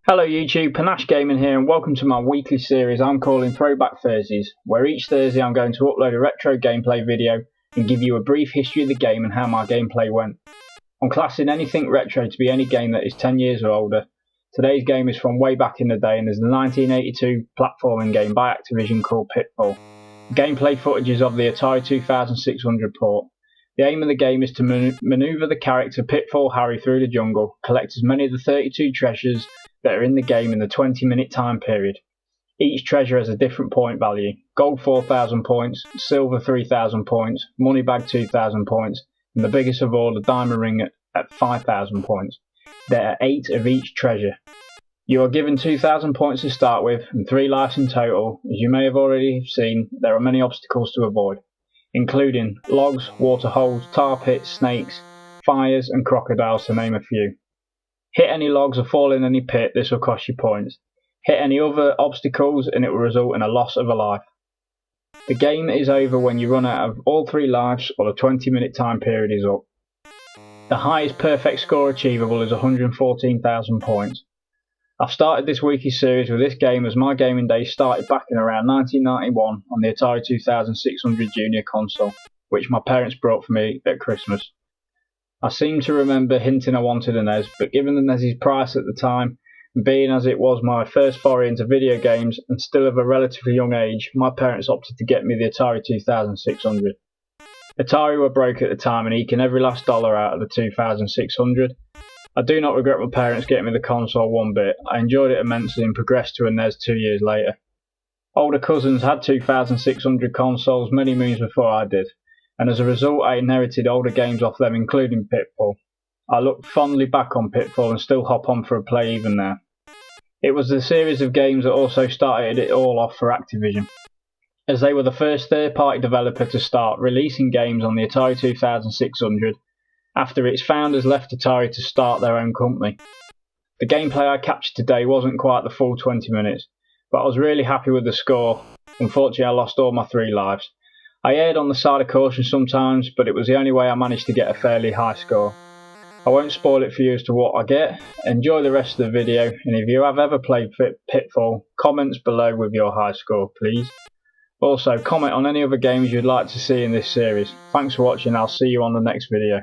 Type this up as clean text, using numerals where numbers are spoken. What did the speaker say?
Hello YouTube, Panache Gaming here and welcome to my weekly series I'm calling Throwback Thursdays, where each Thursday I'm going to upload a retro gameplay video and give you a brief history of the game and how my gameplay went. I'm classing anything retro to be any game that is 10 years or older. Today's game is from way back in the day and is the 1982 platforming game by Activision called Pitfall. Gameplay footage is of the Atari 2600 port. The aim of the game is to maneuver the character Pitfall Harry through the jungle, collect as many of the 32 treasures that are in the game in the 20-minute time period. Each treasure has a different point value: gold 4,000 points, silver 3,000 points, money bag 2,000 points, and the biggest of all, the diamond ring at 5,000 points. There are 8 of each treasure. You are given 2,000 points to start with and 3 lives in total. As you may have already seen, there are many obstacles to avoid, including logs, water holes, tar pits, snakes, fires and crocodiles, to name a few. Hit any logs or fall in any pit, this will cost you points. Hit any other obstacles and it will result in a loss of a life. The game is over when you run out of all 3 lives or the 20-minute time period is up. The highest perfect score achievable is 114,000 points. I've started this weekly series with this game as my gaming days started back in around 1991 on the Atari 2600 Junior console, which my parents brought for me at Christmas. I seem to remember hinting I wanted a NES, but given the NES's price at the time, and being as it was my first foray into video games and still of a relatively young age, my parents opted to get me the Atari 2600. Atari were broke at the time and eking every last dollar out of the 2600. I do not regret my parents getting me the console one bit. I enjoyed it immensely and progressed to a NES 2 years later. Older cousins had 2600 consoles many moons before I did, and as a result I inherited older games off them, including Pitfall. I look fondly back on Pitfall and still hop on for a play even now. It was the series of games that also started it all off for Activision, as they were the first third-party developer to start releasing games on the Atari 2600 after its founders left Atari to start their own company. The gameplay I captured today wasn't quite the full 20 minutes, but I was really happy with the score. Unfortunately I lost all my 3 lives. I erred on the side of caution sometimes, but it was the only way I managed to get a fairly high score. I won't spoil it for you as to what I get. Enjoy the rest of the video, and if you have ever played Pitfall, comments below with your high score please. Also, comment on any other games you'd like to see in this series. Thanks for watching, I'll see you on the next video.